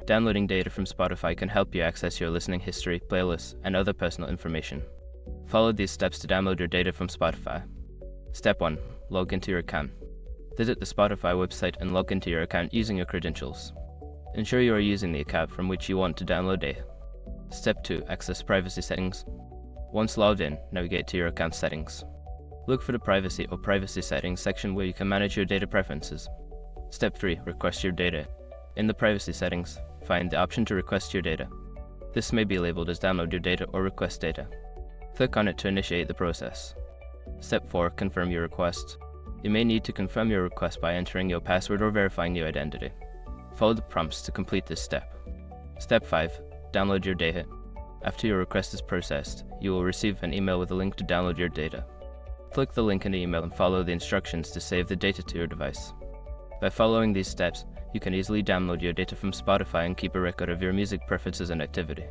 Downloading data from Spotify can help you access your listening history, playlists, and other personal information. Follow these steps to download your data from Spotify. Step 1. Log into your account. Visit the Spotify website and log into your account using your credentials. Ensure you are using the account from which you want to download data. Step 2. Access privacy settings. Once logged in, navigate to your account settings. Look for the privacy or privacy settings section where you can manage your data preferences. Step 3. Request your data. In the privacy settings, find the option to request your data. This may be labeled as download your data or request data. Click on it to initiate the process. Step 4. Confirm your request. You may need to confirm your request by entering your password or verifying your identity. Follow the prompts to complete this step. Step 5. Download your data. After your request is processed, you will receive an email with a link to download your data. Click the link in the email and follow the instructions to save the data to your device. By following these steps, you can easily download your data from Spotify and keep a record of your music preferences and activity.